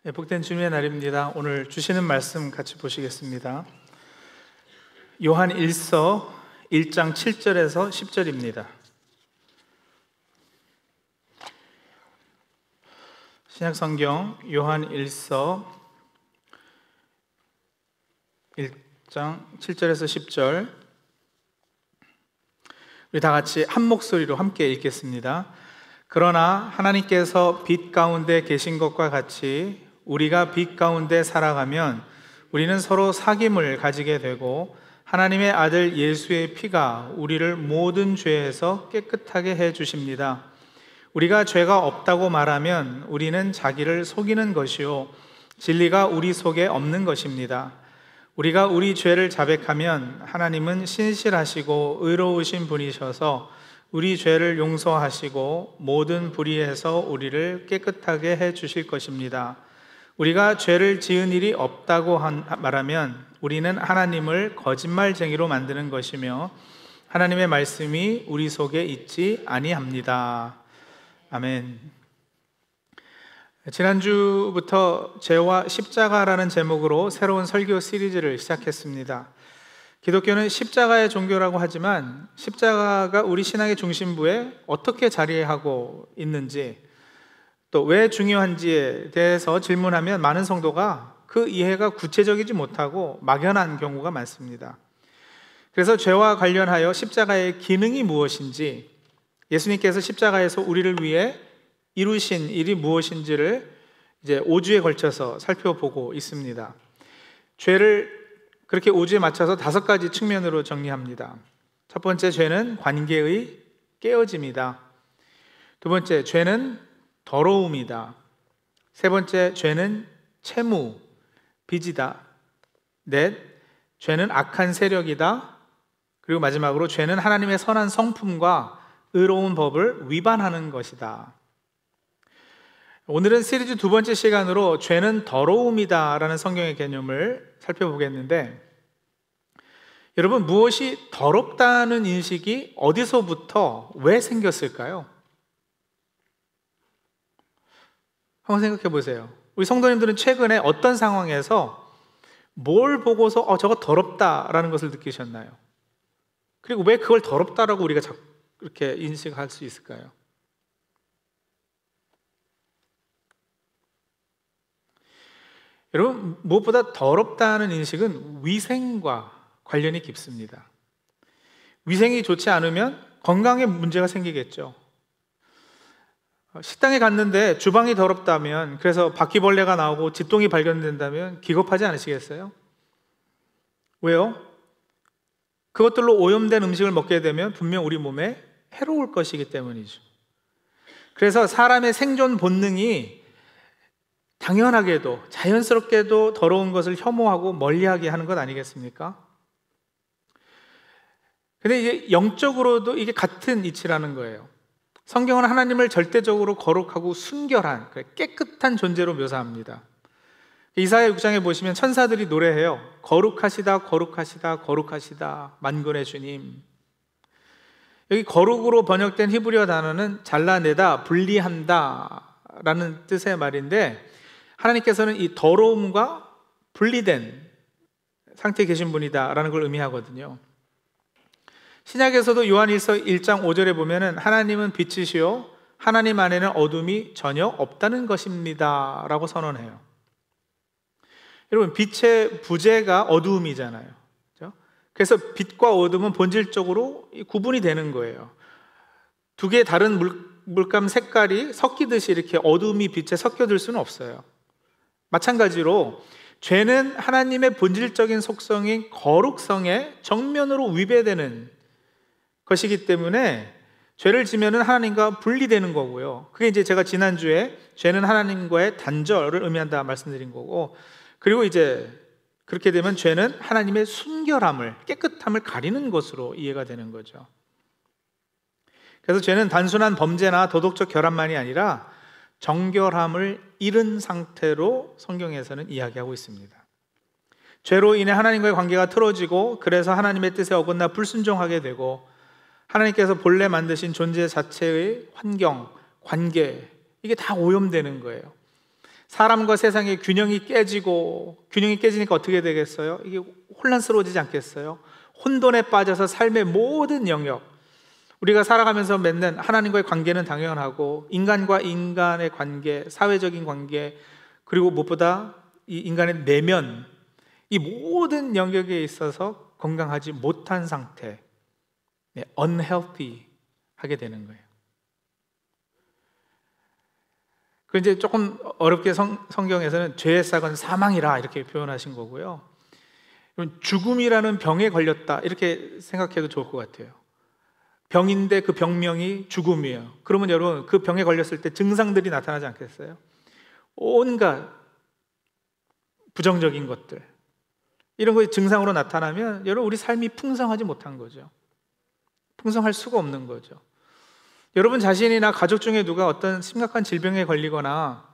복된 주님의 날입니다. 오늘 주시는 말씀 같이 보시겠습니다. 요한 1서 1장 7절에서 10절입니다. 신약성경 요한 1서 1장 7절에서 10절, 우리 다 같이 한 목소리로 함께 읽겠습니다. 그러나 하나님께서 빛 가운데 계신 것과 같이 우리가 빛 가운데 살아가면 우리는 서로 사귐을 가지게 되고 하나님의 아들 예수의 피가 우리를 모든 죄에서 깨끗하게 해 주십니다. 우리가 죄가 없다고 말하면 우리는 자기를 속이는 것이요 진리가 우리 속에 없는 것입니다. 우리가 우리 죄를 자백하면 하나님은 신실하시고 의로우신 분이셔서 우리 죄를 용서하시고 모든 불의에서 우리를 깨끗하게 해 주실 것입니다. 우리가 죄를 지은 일이 없다고 말하면 우리는 하나님을 거짓말쟁이로 만드는 것이며 하나님의 말씀이 우리 속에 있지 아니합니다. 아멘. 지난주부터 죄와 십자가라는 제목으로 새로운 설교 시리즈를 시작했습니다. 기독교는 십자가의 종교라고 하지만 십자가가 우리 신앙의 중심부에 어떻게 자리하고 있는지, 또 왜 중요한지에 대해서 질문하면 많은 성도가 그 이해가 구체적이지 못하고 막연한 경우가 많습니다. 그래서 죄와 관련하여 십자가의 기능이 무엇인지, 예수님께서 십자가에서 우리를 위해 이루신 일이 무엇인지를 이제 5주에 걸쳐서 살펴보고 있습니다. 죄를 그렇게 5주에 맞춰서 5가지 측면으로 정리합니다. 첫 번째, 죄는 관계의 깨어짐이다. 두 번째, 죄는 더러움이다. 세 번째, 죄는 채무, 빚이다. 넷, 죄는 악한 세력이다. 그리고 마지막으로 죄는 하나님의 선한 성품과 의로운 법을 위반하는 것이다. 오늘은 시리즈 두 번째 시간으로 죄는 더러움이다 라는 성경의 개념을 살펴보겠는데, 여러분, 무엇이 더럽다는 인식이 어디서부터 왜 생겼을까요? 한번 생각해 보세요. 우리 성도님들은 최근에 어떤 상황에서 뭘 보고서 저거 더럽다라는 것을 느끼셨나요? 그리고 왜 그걸 더럽다라고 우리가 이렇게 인식할 수 있을까요? 여러분, 무엇보다 더럽다는 인식은 위생과 관련이 깊습니다. 위생이 좋지 않으면 건강에 문제가 생기겠죠. 식당에 갔는데 주방이 더럽다면, 그래서 바퀴벌레가 나오고 쥐똥이 발견된다면 기겁하지 않으시겠어요? 왜요? 그것들로 오염된 음식을 먹게 되면 분명 우리 몸에 해로울 것이기 때문이죠. 그래서 사람의 생존 본능이 당연하게도 자연스럽게도 더러운 것을 혐오하고 멀리하게 하는 것 아니겠습니까? 근데 이제 영적으로도 이게 같은 이치라는 거예요. 성경은 하나님을 절대적으로 거룩하고 순결한, 깨끗한 존재로 묘사합니다. 이사야 6장에 보시면 천사들이 노래해요. 거룩하시다, 거룩하시다, 거룩하시다, 만군의 주님. 여기 거룩으로 번역된 히브리어 단어는 잘라내다, 분리한다 라는 뜻의 말인데, 하나님께서는 이 더러움과 분리된 상태에 계신 분이다 라는 걸 의미하거든요. 신약에서도 요한 1서 1장 5절에 보면은 하나님은 빛이시요 하나님 안에는 어둠이 전혀 없다는 것입니다 라고 선언해요. 여러분, 빛의 부재가 어두움이잖아요. 그렇죠? 그래서 빛과 어둠은 본질적으로 구분이 되는 거예요. 두 개의 다른 물감 색깔이 섞이듯이 이렇게 어둠이 빛에 섞여들 수는 없어요. 마찬가지로 죄는 하나님의 본질적인 속성인 거룩성에 정면으로 위배되는 것이기 때문에 죄를 지면은 하나님과 분리되는 거고요. 그게 이제 제가 지난주에 죄는 하나님과의 단절을 의미한다 말씀드린 거고, 그리고 이제 그렇게 되면 죄는 하나님의 순결함을, 깨끗함을 가리는 것으로 이해가 되는 거죠. 그래서 죄는 단순한 범죄나 도덕적 결함만이 아니라 정결함을 잃은 상태로 성경에서는 이야기하고 있습니다. 죄로 인해 하나님과의 관계가 틀어지고, 그래서 하나님의 뜻에 어긋나 불순종하게 되고, 하나님께서 본래 만드신 존재 자체의 환경, 관계, 이게 다 오염되는 거예요. 사람과 세상의 균형이 깨지니까 어떻게 되겠어요? 이게 혼란스러워지지 않겠어요? 혼돈에 빠져서 삶의 모든 영역, 우리가 살아가면서 맺는 하나님과의 관계는 당연하고 인간과 인간의 관계, 사회적인 관계, 그리고 무엇보다 이 인간의 내면, 이 모든 영역에 있어서 건강하지 못한 상태, unhealthy 하게 되는 거예요. 그 이제 조금 어렵게 성경에서는 죄의 싹은 사망이라 이렇게 표현하신 거고요. 죽음이라는 병에 걸렸다 이렇게 생각해도 좋을 것 같아요. 병인데 그 병명이 죽음이에요. 그러면 여러분 그 병에 걸렸을 때 증상들이 나타나지 않겠어요? 온갖 부정적인 것들, 이런 것이 증상으로 나타나면 여러분 우리 삶이 풍성하지 못한 거죠. 풍성할 수가 없는 거죠. 여러분 자신이나 가족 중에 누가 어떤 심각한 질병에 걸리거나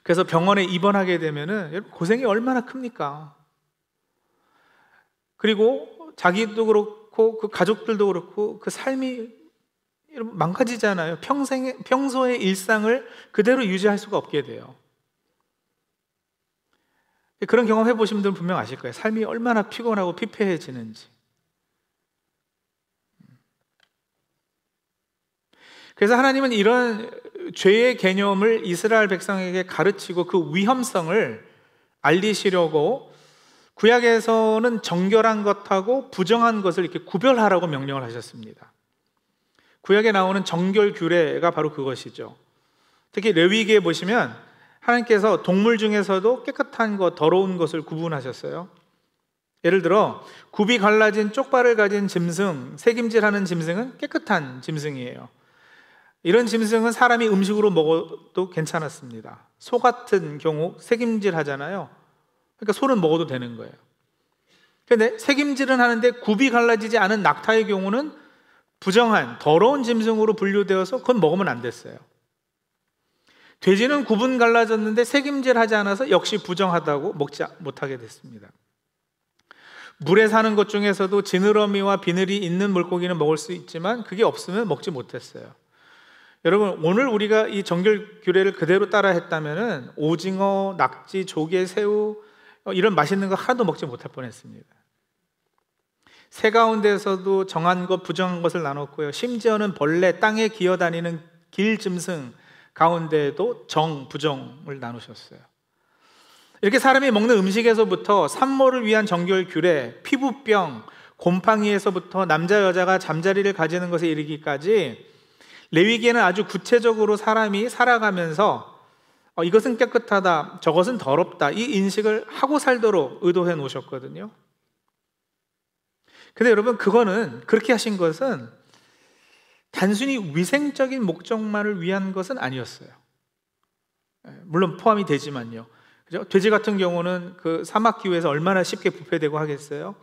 그래서 병원에 입원하게 되면은 여러분 고생이 얼마나 큽니까? 그리고 자기도 그렇고 그 가족들도 그렇고 그 삶이 여러분 망가지잖아요. 평소의 일상을 그대로 유지할 수가 없게 돼요. 그런 경험 해보신 분들은 분명 아실 거예요. 삶이 얼마나 피곤하고 피폐해지는지. 그래서 하나님은 이런 죄의 개념을 이스라엘 백성에게 가르치고 그 위험성을 알리시려고 구약에서는 정결한 것하고 부정한 것을 이렇게 구별하라고 명령을 하셨습니다. 구약에 나오는 정결 규례가 바로 그것이죠. 특히 레위기에 보시면 하나님께서 동물 중에서도 깨끗한 것, 더러운 것을 구분하셨어요. 예를 들어 굽이 갈라진 쪽발을 가진 짐승, 새김질하는 짐승은 깨끗한 짐승이에요. 이런 짐승은 사람이 음식으로 먹어도 괜찮았습니다. 소 같은 경우 새김질 하잖아요. 그러니까 소는 먹어도 되는 거예요. 그런데 새김질은 하는데 굽이 갈라지지 않은 낙타의 경우는 부정한 더러운 짐승으로 분류되어서 그건 먹으면 안 됐어요. 돼지는 굽은 갈라졌는데 새김질하지 않아서 역시 부정하다고 먹지 못하게 됐습니다. 물에 사는 것 중에서도 지느러미와 비늘이 있는 물고기는 먹을 수 있지만 그게 없으면 먹지 못했어요. 여러분 오늘 우리가 이 정결 규례를 그대로 따라 했다면은 오징어, 낙지, 조개, 새우 이런 맛있는 거 하나도 먹지 못할 뻔했습니다. 새 가운데서도 정한 것, 부정한 것을 나눴고요. 심지어는 벌레, 땅에 기어다니는 길짐승 가운데에도 정, 부정을 나누셨어요. 이렇게 사람이 먹는 음식에서부터 산모를 위한 정결 규례, 피부병, 곰팡이에서부터 남자 여자가 잠자리를 가지는 것에 이르기까지 레위기에는 아주 구체적으로 사람이 살아가면서 이것은 깨끗하다, 저것은 더럽다, 이 인식을 하고 살도록 의도해 놓으셨거든요. 근데 여러분 그거는 그렇게 하신 것은 단순히 위생적인 목적만을 위한 것은 아니었어요. 물론 포함이 되지만요. 그죠? 돼지 같은 경우는 그 사막 기후에서 얼마나 쉽게 부패되고 하겠어요.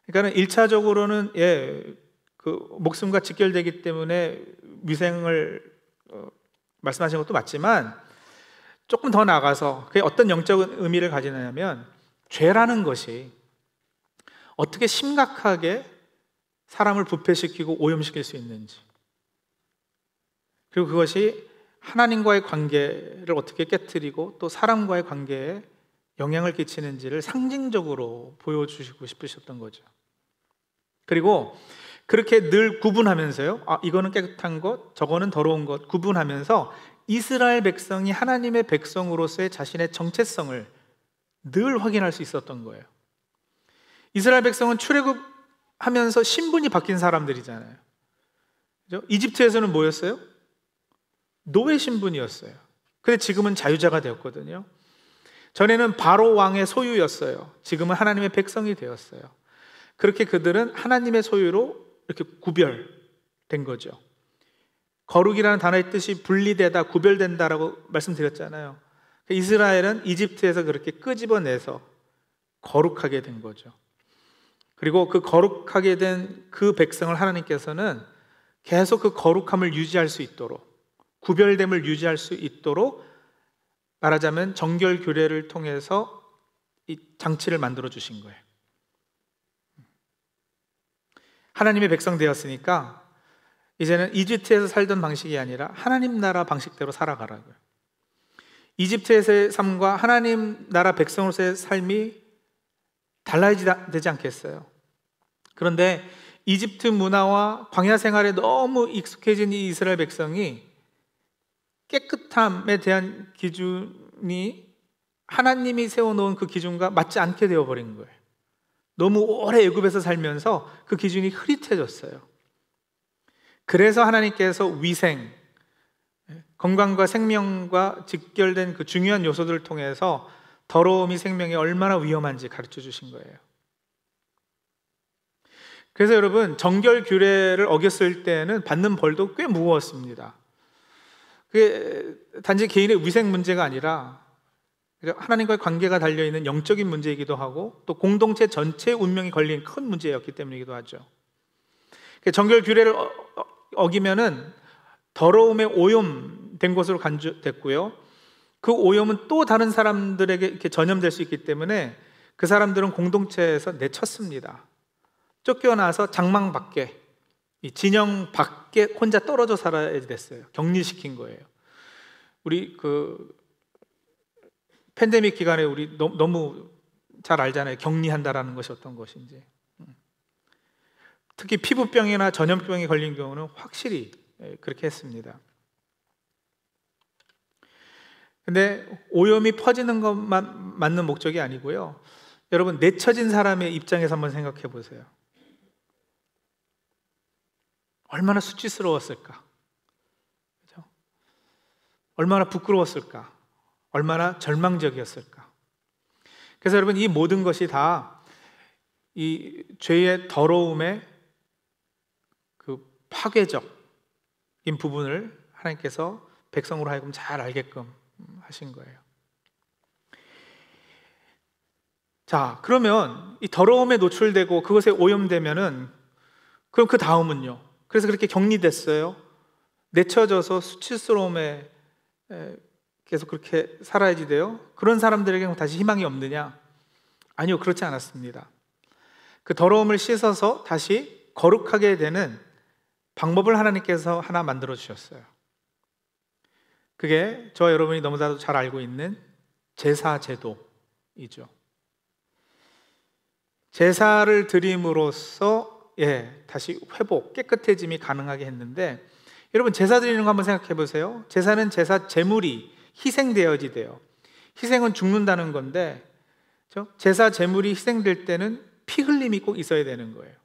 그러니까는 1차적으로는 그 목숨과 직결되기 때문에 위생을 말씀하신 것도 맞지만 조금 더 나아가서 그게 어떤 영적 의미를 가지느냐면 죄라는 것이 어떻게 심각하게 사람을 부패시키고 오염시킬 수 있는지, 그리고 그것이 하나님과의 관계를 어떻게 깨트리고 또 사람과의 관계에 영향을 끼치는지를 상징적으로 보여주시고 싶으셨던 거죠. 그리고 그렇게 늘 구분하면서요, 이거는 깨끗한 것, 저거는 더러운 것 구분하면서 이스라엘 백성이 하나님의 백성으로서의 자신의 정체성을 늘 확인할 수 있었던 거예요. 이스라엘 백성은 출애굽하면서 신분이 바뀐 사람들이잖아요. 그죠? 이집트에서는 뭐였어요? 노예 신분이었어요. 근데 지금은 자유자가 되었거든요. 전에는 바로 왕의 소유였어요. 지금은 하나님의 백성이 되었어요. 그렇게 그들은 하나님의 소유로 이렇게 구별된 거죠. 거룩이라는 단어의 뜻이 분리되다, 구별된다라고 말씀드렸잖아요. 이스라엘은 이집트에서 그렇게 끄집어내서 거룩하게 된 거죠. 그리고 그 거룩하게 된 그 백성을 하나님께서는 계속 그 거룩함을 유지할 수 있도록, 구별됨을 유지할 수 있도록 말하자면 정결 규례를 통해서 이 장치를 만들어 주신 거예요. 하나님의 백성 되었으니까 이제는 이집트에서 살던 방식이 아니라 하나님 나라 방식대로 살아가라고요. 이집트에서의 삶과 하나님 나라 백성으로서의 삶이 달라야 되지 않겠어요? 그런데 이집트 문화와 광야 생활에 너무 익숙해진 이 이스라엘 백성이 깨끗함에 대한 기준이 하나님이 세워놓은 그 기준과 맞지 않게 되어버린 거예요. 너무 오래 애굽에서 살면서 그 기준이 흐릿해졌어요. 그래서 하나님께서 위생, 건강과 생명과 직결된 그 중요한 요소들을 통해서 더러움이 생명에 얼마나 위험한지 가르쳐 주신 거예요. 그래서 여러분, 정결 규례를 어겼을 때는 받는 벌도 꽤 무거웠습니다. 그게 단지 개인의 위생 문제가 아니라 하나님과의 관계가 달려있는 영적인 문제이기도 하고 또 공동체 전체의 운명이 걸린 큰 문제였기 때문이기도 하죠. 정결 규례를 어기면은 더러움에 오염된 것으로 간주됐고요, 그 오염은 또 다른 사람들에게 이렇게 전염될 수 있기 때문에 그 사람들은 공동체에서 내쳤습니다. 쫓겨나서 장망 밖에, 이 진영 밖에 혼자 떨어져 살아야 됐어요. 격리시킨 거예요. 우리 그 팬데믹 기간에 우리 너무 잘 알잖아요. 격리한다라는 것이 어떤 것인지. 특히 피부병이나 전염병에 걸린 경우는 확실히 그렇게 했습니다. 근데 오염이 퍼지는 것만 맞는 목적이 아니고요, 여러분, 내쳐진 사람의 입장에서 한번 생각해 보세요. 얼마나 수치스러웠을까? 그렇죠? 얼마나 부끄러웠을까? 얼마나 절망적이었을까? 그래서 여러분, 이 모든 것이 다 이 죄의 더러움의 그 파괴적인 부분을 하나님께서 백성으로 하여금 잘 알게끔 하신 거예요. 자, 그러면 이 더러움에 노출되고 그것에 오염되면은 그럼 그 다음은요? 그래서 그렇게 격리됐어요. 내쳐져서 수치스러움에 계속 그렇게 살아야지 돼요? 그런 사람들에게는 다시 희망이 없느냐? 아니요, 그렇지 않았습니다. 그 더러움을 씻어서 다시 거룩하게 되는 방법을 하나님께서 하나 만들어 주셨어요. 그게 저와 여러분이 너무나도 잘 알고 있는 제사 제도이죠. 제사를 드림으로써 다시 회복, 깨끗해짐이 가능하게 했는데, 여러분, 제사 드리는 거 한번 생각해 보세요. 제사는 제사 제물이 희생되어지대요. 희생은 죽는다는 건데, 그렇죠? 제사 제물이 희생될 때는 피 흘림이 꼭 있어야 되는 거예요.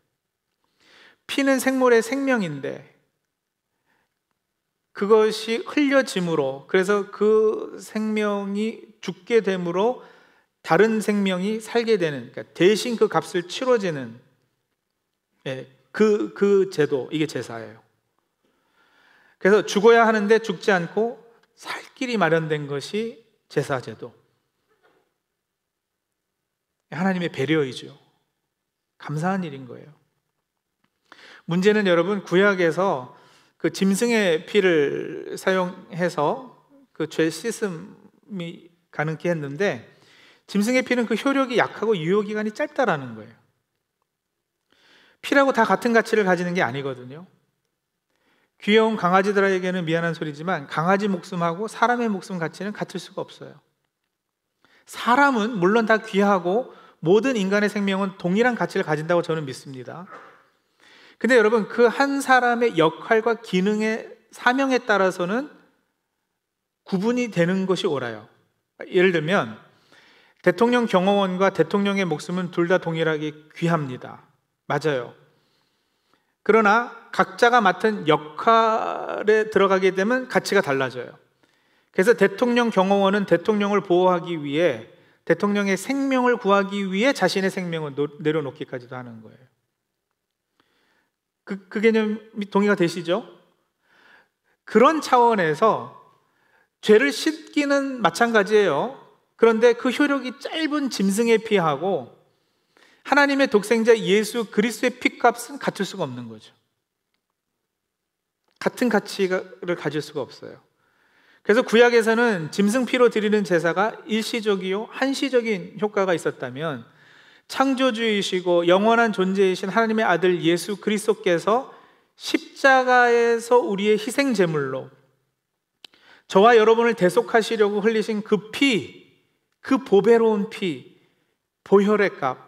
피는 생물의 생명인데 그것이 흘려짐으로, 그래서 그 생명이 죽게 됨으로 다른 생명이 살게 되는, 그러니까 대신 그 값을 치러지는 그 제도, 이게 제사예요. 그래서 죽어야 하는데 죽지 않고 살 길이 마련된 것이 제사 제도. 하나님의 배려이죠. 감사한 일인 거예요. 문제는 여러분, 구약에서 그 짐승의 피를 사용해서 그 죄 씻음이 가능케 했는데, 짐승의 피는 그 효력이 약하고 유효기간이 짧다라는 거예요. 피라고 다 같은 가치를 가지는 게 아니거든요. 귀여운 강아지들에게는 미안한 소리지만 강아지 목숨하고 사람의 목숨 가치는 같을 수가 없어요. 사람은 물론 다 귀하고 모든 인간의 생명은 동일한 가치를 가진다고 저는 믿습니다. 근데 여러분, 그 한 사람의 역할과 기능의 사명에 따라서는 구분이 되는 것이 옳아요. 예를 들면 대통령 경호원과 대통령의 목숨은 둘 다 동일하게 귀합니다. 맞아요. 그러나 각자가 맡은 역할에 들어가게 되면 가치가 달라져요. 그래서 대통령 경호원은 대통령을 보호하기 위해, 대통령의 생명을 구하기 위해 자신의 생명을 내려놓기까지도 하는 거예요. 그 개념이 동의가 되시죠? 그런 차원에서 죄를 씻기는 마찬가지예요. 그런데 그 효력이 짧은 짐승의 피하고 하나님의 독생자 예수 그리스도의 피값은 같을 수가 없는 거죠. 같은 가치를 가질 수가 없어요. 그래서 구약에서는 짐승 피로 드리는 제사가 일시적이요 한시적인 효과가 있었다면, 창조주이시고 영원한 존재이신 하나님의 아들 예수 그리스도께서 십자가에서 우리의 희생 제물로 저와 여러분을 대속하시려고 흘리신 그 피, 그 보배로운 피, 보혈의 값,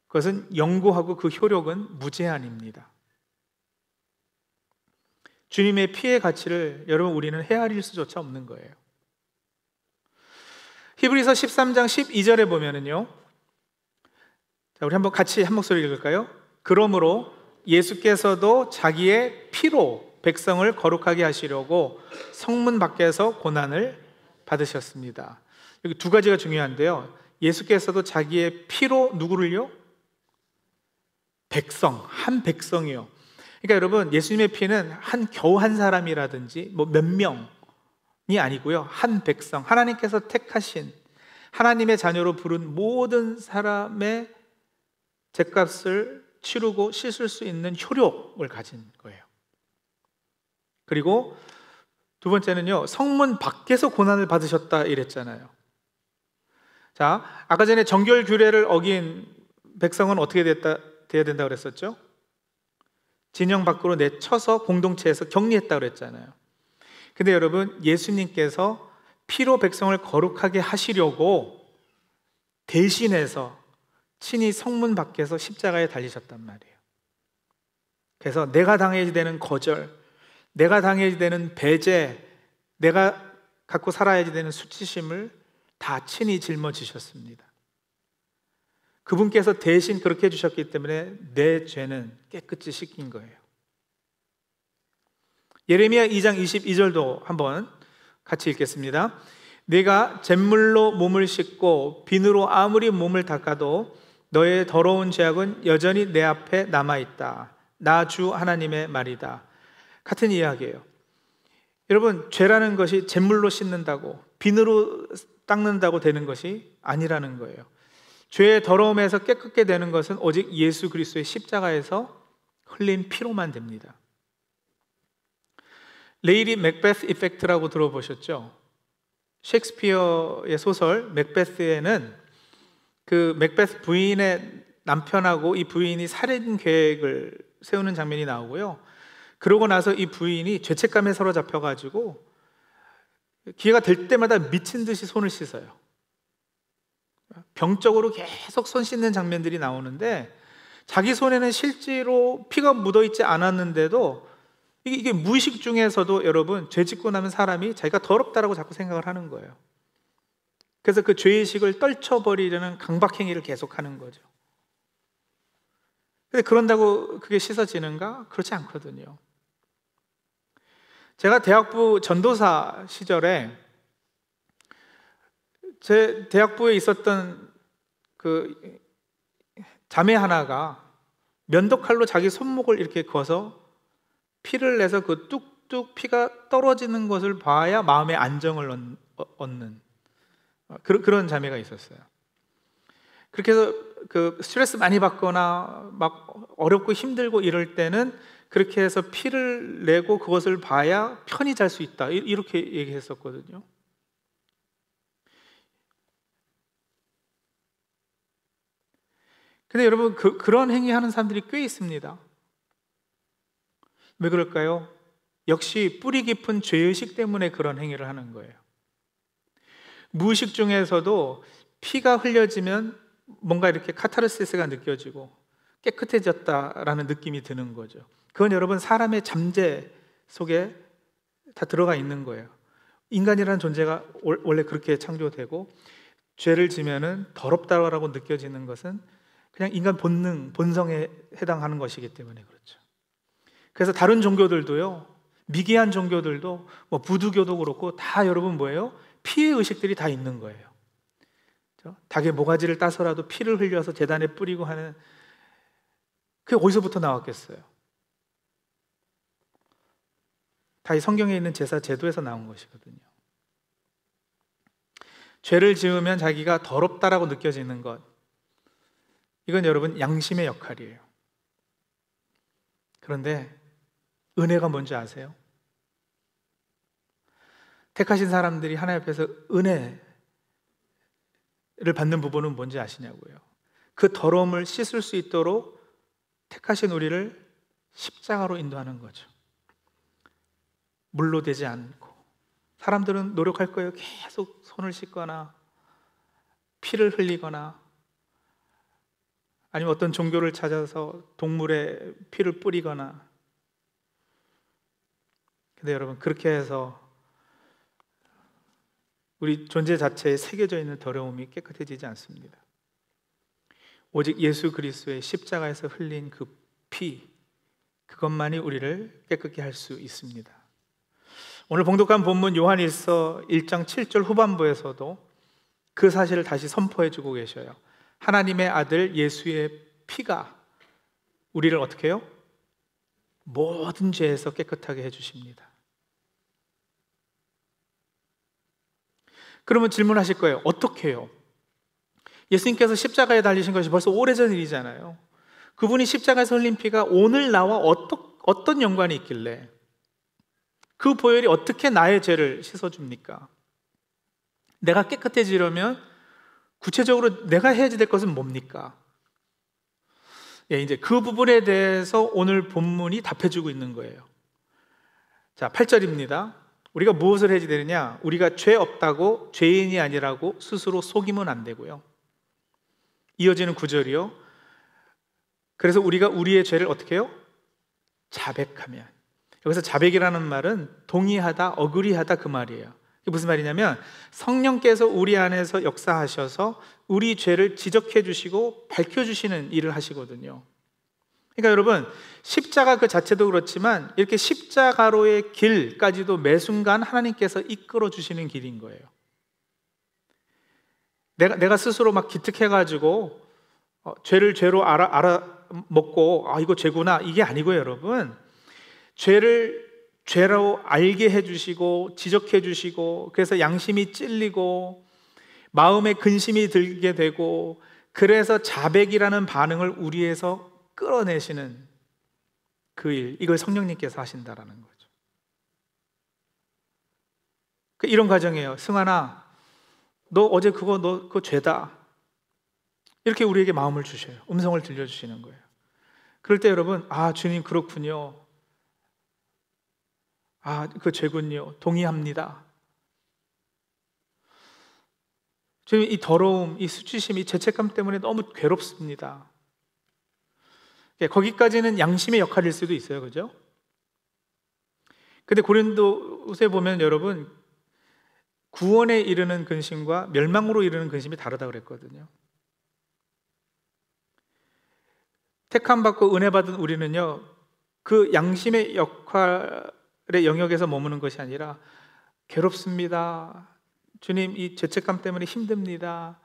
그것은 영구하고 그 효력은 무제한입니다. 주님의 피의 가치를 여러분 우리는 헤아릴 수조차 없는 거예요. 히브리서 13장 12절에 보면은요, 자, 우리 한번 같이 한 목소리 읽을까요? 그러므로 예수께서도 자기의 피로 백성을 거룩하게 하시려고 성문 밖에서 고난을 받으셨습니다. 여기 두 가지가 중요한데요, 예수께서도 자기의 피로 누구를요? 백성, 한 백성이요. 그러니까 여러분, 예수님의 피는 겨우 한 사람이라든지 뭐 몇 명이 아니고요, 한 백성, 하나님께서 택하신 하나님의 자녀로 부른 모든 사람의 죗값을 치르고 씻을 수 있는 효력을 가진 거예요. 그리고 두 번째는요, 성문 밖에서 고난을 받으셨다 이랬잖아요. 자, 아까 전에 정결 규례를 어긴 백성은 어떻게 돼야 된다고 그랬었죠? 진영 밖으로 내쳐서 공동체에서 격리했다고 그랬잖아요. 근데 여러분, 예수님께서 피로 백성을 거룩하게 하시려고 대신해서 친히 성문 밖에서 십자가에 달리셨단 말이에요. 그래서 내가 당해야 되는 거절, 내가 당해야 되는 배제, 내가 갖고 살아야 되는 수치심을 다 친히 짊어지셨습니다. 그분께서 대신 그렇게 해주셨기 때문에 내 죄는 깨끗이 씻긴 거예요. 예레미야 2장 22절도 한번 같이 읽겠습니다. 내가 잿물로 몸을 씻고 비누로 아무리 몸을 닦아도 너의 더러운 죄악은 여전히 내 앞에 남아있다. 나 주 하나님의 말이다. 같은 이야기예요. 여러분, 죄라는 것이 잿물로 씻는다고, 비누로 닦는다고 되는 것이 아니라는 거예요. 죄의 더러움에서 깨끗게 되는 것은 오직 예수 그리스도의 십자가에서 흘린 피로만 됩니다. 레이디 맥베스 이펙트라고 들어보셨죠? 셰익스피어의 소설 맥베스에는 그 맥베스 부인의 남편하고 이 부인이 살인 계획을 세우는 장면이 나오고요, 그러고 나서 이 부인이 죄책감에 사로잡혀가지고 기회가 될 때마다 미친 듯이 손을 씻어요. 병적으로 계속 손 씻는 장면들이 나오는데, 자기 손에는 실제로 피가 묻어있지 않았는데도 이게 무의식 중에서도 여러분, 죄 짓고 나면 사람이 자기가 더럽다라고 자꾸 생각을 하는 거예요. 그래서 그 죄의식을 떨쳐버리려는 강박행위를 계속하는 거죠. 근데 그런다고 그게 씻어지는가? 그렇지 않거든요. 제가 대학부 전도사 시절에 제 대학부에 있었던 그 자매 하나가 면도칼로 자기 손목을 이렇게 그어서 피를 내서 그 뚝뚝 피가 떨어지는 것을 봐야 마음의 안정을 얻는 그런 자매가 있었어요. 그렇게 해서 그 스트레스 많이 받거나 막 어렵고 힘들고 이럴 때는 그렇게 해서 피를 내고 그것을 봐야 편히 잘 수 있다, 이렇게 얘기했었거든요. 근데 여러분, 그런 행위하는 사람들이 꽤 있습니다. 왜 그럴까요? 역시 뿌리 깊은 죄의식 때문에 그런 행위를 하는 거예요. 무의식 중에서도 피가 흘려지면 뭔가 이렇게 카타르시스가 느껴지고 깨끗해졌다라는 느낌이 드는 거죠. 그건 여러분, 사람의 잠재 속에 다 들어가 있는 거예요. 인간이라는 존재가 원래 그렇게 창조되고, 죄를 지면은 더럽다라고 느껴지는 것은 그냥 인간 본능, 본성에 해당하는 것이기 때문에 그렇죠. 그래서 다른 종교들도요, 미개한 종교들도 뭐 부두교도 그렇고 다 여러분 뭐예요? 피의 의식들이 다 있는 거예요. 그렇죠? 닭의 모가지를 따서라도 피를 흘려서 제단에 뿌리고 하는, 그게 어디서부터 나왔겠어요? 다 이 성경에 있는 제사 제도에서 나온 것이거든요. 죄를 지으면 자기가 더럽다라고 느껴지는 것, 이건 여러분 양심의 역할이에요. 그런데 은혜가 뭔지 아세요? 택하신 사람들이 하나님 앞에서 은혜를 받는 부분은 뭔지 아시냐고요? 그 더러움을 씻을 수 있도록 택하신 우리를 십자가로 인도하는 거죠. 물로 되지 않고 사람들은 노력할 거예요. 계속 손을 씻거나 피를 흘리거나 아니면 어떤 종교를 찾아서 동물의 피를 뿌리거나. 근데 여러분, 그렇게 해서 우리 존재 자체에 새겨져 있는 더러움이 깨끗해지지 않습니다. 오직 예수 그리스도의 십자가에서 흘린 그 피, 그것만이 우리를 깨끗게 할 수 있습니다. 오늘 봉독한 본문 요한일서 1장 7절 후반부에서도 그 사실을 다시 선포해 주고 계셔요. 하나님의 아들 예수의 피가 우리를 어떻게 해요? 모든 죄에서 깨끗하게 해주십니다. 그러면 질문하실 거예요. 어떻게 해요? 예수님께서 십자가에 달리신 것이 벌써 오래전 일이잖아요. 그분이 십자가에서 흘린 피가 오늘 나와 어떤 연관이 있길래 그 보혈이 어떻게 나의 죄를 씻어줍니까? 내가 깨끗해지려면 구체적으로 내가 해야 될 것은 뭡니까? 이제 그 부분에 대해서 오늘 본문이 답해주고 있는 거예요. 자, 8절입니다. 우리가 무엇을 해야 되느냐? 우리가 죄 없다고 죄인이 아니라고 스스로 속이면 안 되고요. 이어지는 9절이요. 그래서 우리가 우리의 죄를 어떻게 해요? 자백하면. 여기서 자백이라는 말은 동의하다, 어그리하다 그 말이에요. 이게 무슨 말이냐면 성령께서 우리 안에서 역사하셔서 우리 죄를 지적해 주시고 밝혀 주시는 일을 하시거든요. 그러니까 여러분, 십자가 그 자체도 그렇지만 이렇게 십자가로의 길까지도 매 순간 하나님께서 이끌어 주시는 길인 거예요. 내가 스스로 막 기특해가지고 죄를 죄로 알아 먹고 이거 죄구나 이게 아니고요, 여러분. 죄를 죄로 알게 해주시고 지적해 주시고 그래서 양심이 찔리고 마음에 근심이 들게 되고 그래서 자백이라는 반응을 우리에서 끌어내시는 그 일, 이걸 성령님께서 하신다라는 거죠. 이런 과정이에요. 승환아, 너 어제 그거 죄다. 이렇게 우리에게 마음을 주셔요. 음성을 들려주시는 거예요. 그럴 때 여러분, 주님 그렇군요. 그 죄군요. 동의합니다. 주님, 이 더러움, 이 수치심, 이 죄책감 때문에 너무 괴롭습니다. 거기까지는 양심의 역할일 수도 있어요. 그죠? 근데 고린도후서에 보면 여러분, 구원에 이르는 근심과 멸망으로 이르는 근심이 다르다고 그랬거든요. 택함받고 은혜 받은 우리는요, 그 양심의 역할의 영역에서 머무는 것이 아니라 괴롭습니다. 주님, 이 죄책감 때문에 힘듭니다.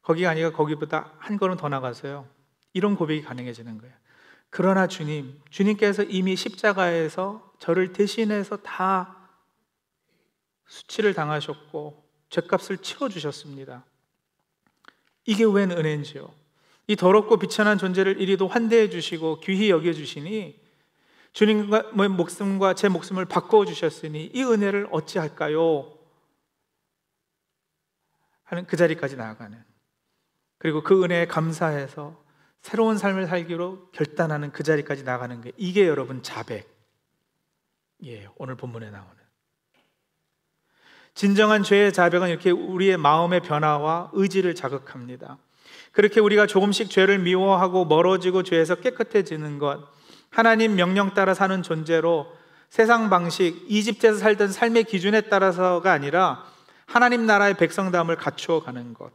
거기가 아니라 거기보다 한 걸음 더 나가서요, 이런 고백이 가능해지는 거예요. 그러나 주님께서 이미 십자가에서 저를 대신해서 다 수치를 당하셨고 죄값을 치러주셨습니다. 이게 웬 은혜인지요. 이 더럽고 비천한 존재를 이리도 환대해 주시고 귀히 여겨주시니 주님과 목숨과 제 목숨을 바꾸어 주셨으니 이 은혜를 어찌할까요? 하는 그 자리까지 나아가는, 그리고 그 은혜에 감사해서 새로운 삶을 살기로 결단하는 그 자리까지 나가는 게, 이게 여러분 자백이에요. 오늘 본문에 나오는 진정한 죄의 자백은 이렇게 우리의 마음의 변화와 의지를 자극합니다. 그렇게 우리가 조금씩 죄를 미워하고 멀어지고 죄에서 깨끗해지는 것, 하나님 명령 따라 사는 존재로 세상 방식, 이집트에서 살던 삶의 기준에 따라서가 아니라 하나님 나라의 백성다움을 갖추어 가는 것,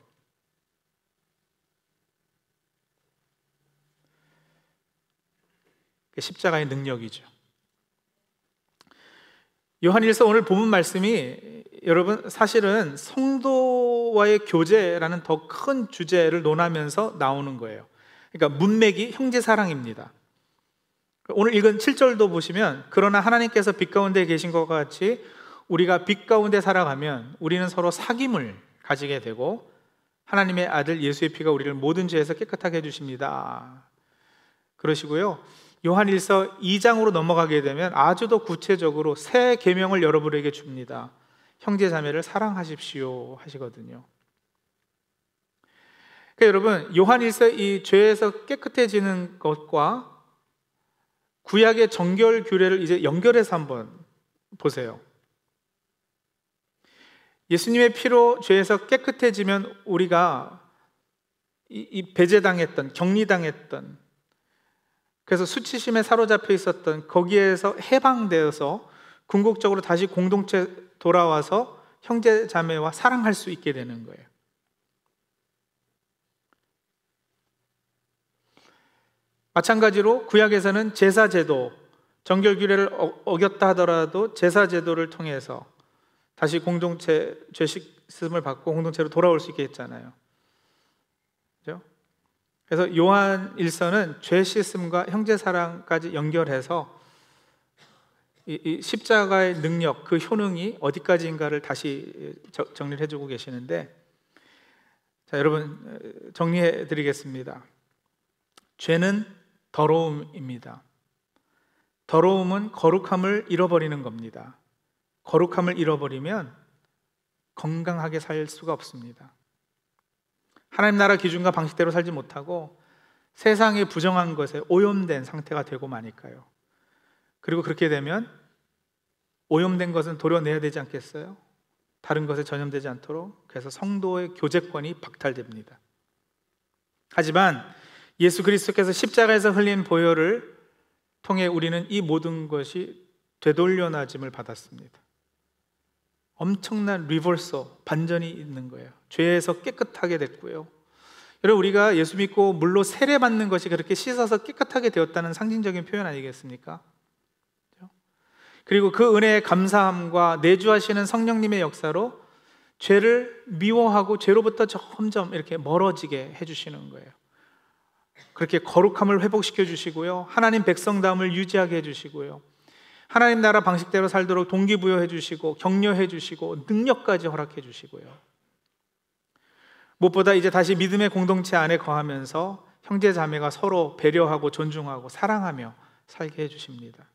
십자가의 능력이죠. 요한일서 오늘 본문 말씀이 여러분 사실은 성도와의 교제라는 더 큰 주제를 논하면서 나오는 거예요. 그러니까 문맥이 형제사랑입니다. 오늘 읽은 7절도 보시면, 그러나 하나님께서 빛 가운데 계신 것과 같이 우리가 빛 가운데 살아가면 우리는 서로 사귐을 가지게 되고 하나님의 아들 예수의 피가 우리를 모든 죄에서 깨끗하게 해주십니다. 그러시고요, 요한일서 2장으로 넘어가게 되면 아주 더 구체적으로 새 계명을 여러분에게 줍니다. 형제자매를 사랑하십시오 하시거든요. 그러니까 여러분, 요한일서 이 죄에서 깨끗해지는 것과 구약의 정결 규례를 이제 연결해서 한번 보세요. 예수님의 피로 죄에서 깨끗해지면 우리가 이 배제당했던, 격리당했던, 그래서 수치심에 사로잡혀 있었던 거기에서 해방되어서 궁극적으로 다시 공동체 돌아와서 형제 자매와 사랑할 수 있게 되는 거예요. 마찬가지로 구약에서는 제사제도, 정결규례를 어겼다 하더라도 제사제도를 통해서 다시 공동체 죄 씻음을 받고 공동체로 돌아올 수 있게 했잖아요. 그렇죠? 그래서 요한 1서는 죄 씻음과 형제 사랑까지 연결해서 이 십자가의 능력, 그 효능이 어디까지인가를 다시 정리를 해주고 계시는데, 자, 여러분 정리해 드리겠습니다. 죄는 더러움입니다. 더러움은 거룩함을 잃어버리는 겁니다. 거룩함을 잃어버리면 건강하게 살 수가 없습니다. 하나님 나라 기준과 방식대로 살지 못하고 세상의 부정한 것에 오염된 상태가 되고 마니까요. 그리고 그렇게 되면 오염된 것은 도려내야 되지 않겠어요? 다른 것에 전염되지 않도록. 그래서 성도의 교제권이 박탈됩니다. 하지만 예수 그리스도께서 십자가에서 흘린 보혈을 통해 우리는 이 모든 것이 되돌려놔짐을 받았습니다. 엄청난 리버서, 반전이 있는 거예요. 죄에서 깨끗하게 됐고요. 여러분, 우리가 예수 믿고 물로 세례받는 것이 그렇게 씻어서 깨끗하게 되었다는 상징적인 표현 아니겠습니까? 그리고 그 은혜의 감사함과 내주하시는 성령님의 역사로 죄를 미워하고 죄로부터 점점 이렇게 멀어지게 해주시는 거예요. 그렇게 거룩함을 회복시켜 주시고요, 하나님 백성다움을 유지하게 해주시고요, 하나님 나라 방식대로 살도록 동기부여해 주시고 격려해 주시고 능력까지 허락해 주시고요, 무엇보다 이제 다시 믿음의 공동체 안에 거하면서 형제 자매가 서로 배려하고 존중하고 사랑하며 살게 해주십니다.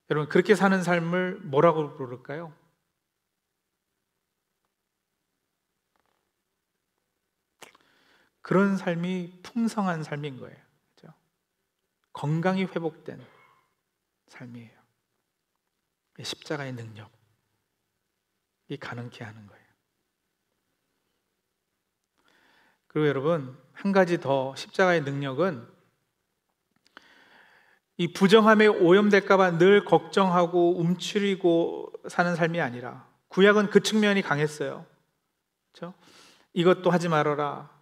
여러분, 그렇게 사는 삶을 뭐라고 부를까요? 그런 삶이 풍성한 삶인 거예요. 그렇죠? 건강이 회복된 삶이에요. 십자가의 능력이 가능케 하는 거예요. 그리고 여러분, 한 가지 더, 십자가의 능력은 이 부정함에 오염될까봐 늘 걱정하고 움츠리고 사는 삶이 아니라, 구약은 그 측면이 강했어요. 그렇죠? 이것도 하지 말아라,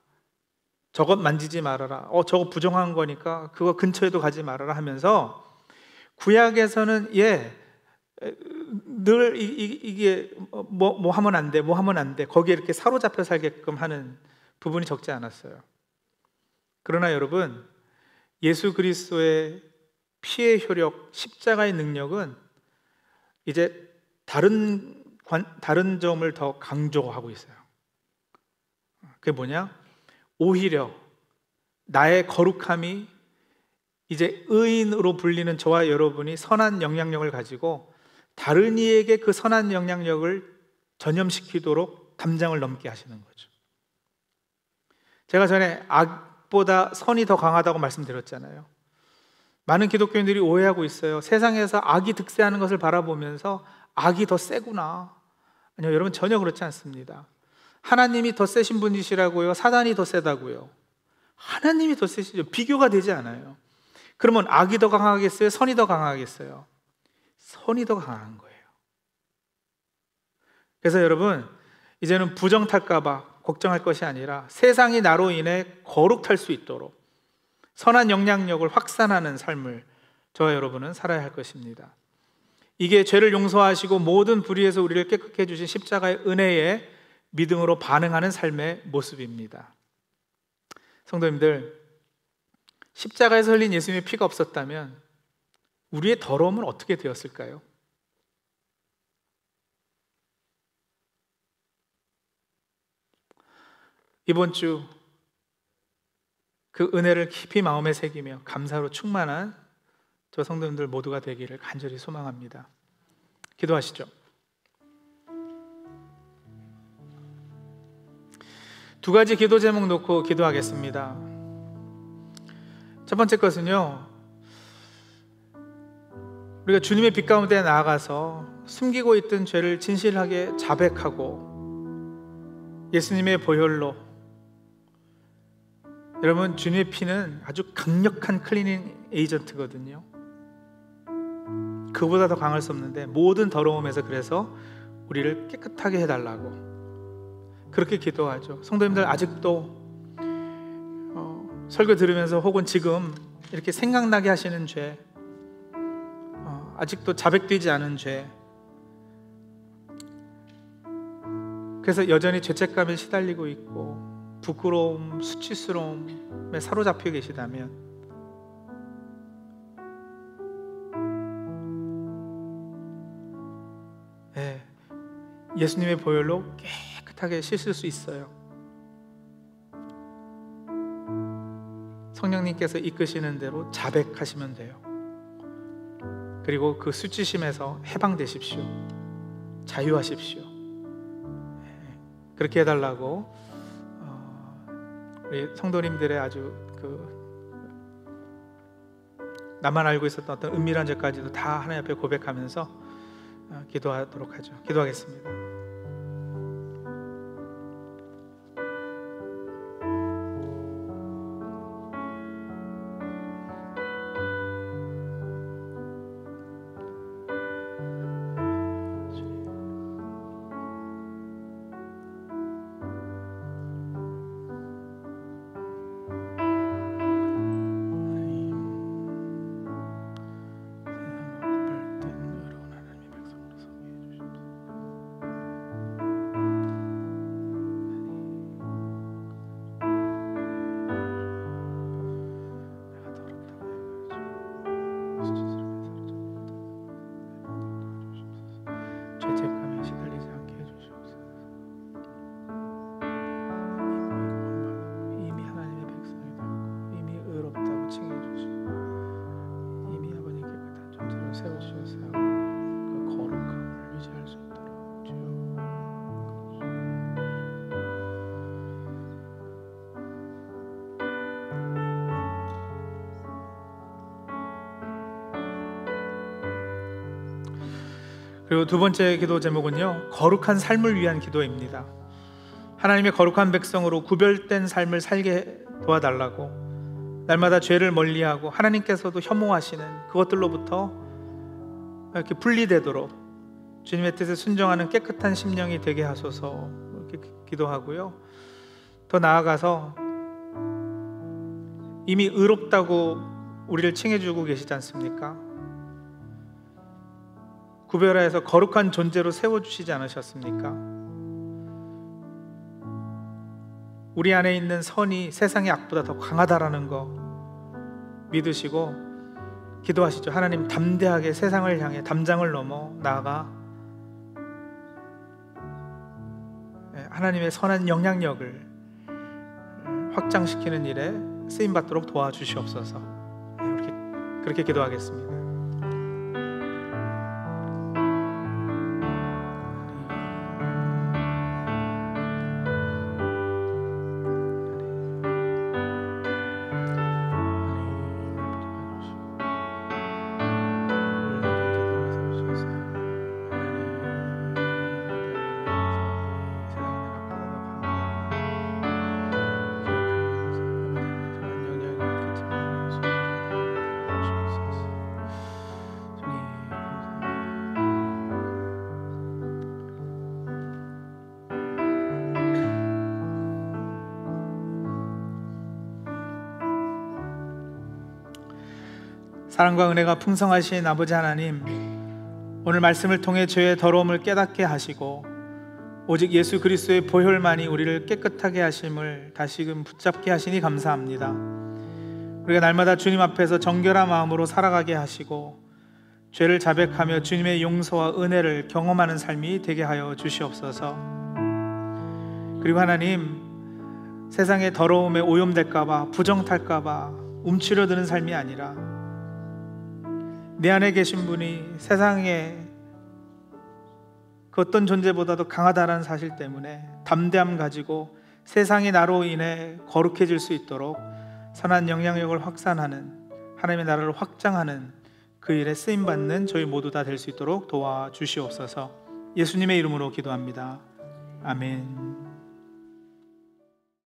저것 만지지 말아라, 저거 부정한 거니까 그거 근처에도 가지 말아라 하면서, 구약에서는 늘 이게 뭐 하면 안 돼, 뭐 하면 안 돼, 거기에 이렇게 사로잡혀 살게끔 하는 부분이 적지 않았어요. 그러나 여러분, 예수 그리스도의 피의 효력, 십자가의 능력은 이제 다른 점을 더 강조하고 있어요. 그게 뭐냐? 오히려 나의 거룩함이 이제 의인으로 불리는 저와 여러분이 선한 영향력을 가지고 다른 이에게 그 선한 영향력을 전염시키도록 담장을 넘게 하시는 거죠. 제가 전에 악보다 선이 더 강하다고 말씀드렸잖아요. 많은 기독교인들이 오해하고 있어요. 세상에서 악이 득세하는 것을 바라보면서 악이 더 세구나. 아니요, 여러분, 전혀 그렇지 않습니다. 하나님이 더 세신 분이시라고요? 사단이 더 세다고요? 하나님이 더 세시죠. 비교가 되지 않아요. 그러면 악이 더 강하겠어요? 선이 더 강하겠어요? 선이 더 강한 거예요. 그래서 여러분, 이제는 부정 탈까봐 걱정할 것이 아니라 세상이 나로 인해 거룩할 수 있도록 선한 영향력을 확산하는 삶을 저와 여러분은 살아야 할 것입니다. 이게 죄를 용서하시고 모든 불의에서 우리를 깨끗게 해주신 십자가의 은혜에 믿음으로 반응하는 삶의 모습입니다. 성도님들, 십자가에서 흘린 예수님의 피가 없었다면 우리의 더러움은 어떻게 되었을까요? 이번 주 그 은혜를 깊이 마음에 새기며 감사로 충만한 저 성도님들 모두가 되기를 간절히 소망합니다. 기도하시죠. 두 가지 기도 제목 놓고 기도하겠습니다. 첫 번째 것은요, 우리가 주님의 빛 가운데 나아가서 숨기고 있던 죄를 진실하게 자백하고 예수님의 보혈로, 여러분 주님의 피는 아주 강력한 클리닝 에이전트거든요. 그보다 더 강할 수 없는데 모든 더러움에서 그래서 우리를 깨끗하게 해달라고 그렇게 기도하죠. 성도님들 아직도 설교 들으면서 혹은 지금 이렇게 생각나게 하시는 죄, 아직도 자백되지 않은 죄, 그래서 여전히 죄책감에 시달리고 있고 부끄러움, 수치스러움에 사로잡혀 계시다면 예수님의 보혈로 깨끗하게 씻을 수 있어요. 성령님께서 이끄시는 대로 자백하시면 돼요. 그리고 그 수치심에서 해방되십시오. 자유하십시오. 그렇게 해달라고 우리 성도님들의 아주 나만 알고 있었던 어떤 은밀한 죄까지도 다 하나님 앞에 고백하면서 기도하도록 하죠. 기도하겠습니다. 죄책감에 시달리지 않게 해주시옵소서. 이미 하나님의 백성이 되었고 이미 의롭다고 칭해주시고 이미 아버님 깨끗한 존재로 세워주셔서 그 거룩함을 유지할 수 있도록 주여. 그리고 두 번째 기도 제목은요, 거룩한 삶을 위한 기도입니다. 하나님의 거룩한 백성으로 구별된 삶을 살게 도와달라고, 날마다 죄를 멀리하고 하나님께서도 혐오하시는 그것들로부터 이렇게 분리되도록 주님의 뜻에 순종하는 깨끗한 심령이 되게 하소서, 이렇게 기도하고요. 더 나아가서 이미 의롭다고 우리를 칭해주고 계시지 않습니까? 구별하여서 거룩한 존재로 세워주시지 않으셨습니까? 우리 안에 있는 선이 세상의 악보다 더 강하다라는 거 믿으시고 기도하시죠. 하나님, 담대하게 세상을 향해 담장을 넘어 나아가 하나님의 선한 영향력을 확장시키는 일에 쓰임받도록 도와주시옵소서. 그렇게 기도하겠습니다. 사랑과 은혜가 풍성하신 아버지 하나님, 오늘 말씀을 통해 죄의 더러움을 깨닫게 하시고 오직 예수 그리스도의 보혈만이 우리를 깨끗하게 하심을 다시금 붙잡게 하시니 감사합니다. 우리가 날마다 주님 앞에서 정결한 마음으로 살아가게 하시고 죄를 자백하며 주님의 용서와 은혜를 경험하는 삶이 되게 하여 주시옵소서. 그리고 하나님, 세상의 더러움에 오염될까봐, 부정탈까봐 움츠려드는 삶이 아니라 내 안에 계신 분이 세상에 그 어떤 존재보다도 강하다는 사실 때문에 담대함 가지고 세상이 나로 인해 거룩해질 수 있도록 선한 영향력을 확산하는, 하나님의 나라를 확장하는 그 일에 쓰임받는 저희 모두 다 될 수 있도록 도와주시옵소서. 예수님의 이름으로 기도합니다. 아멘.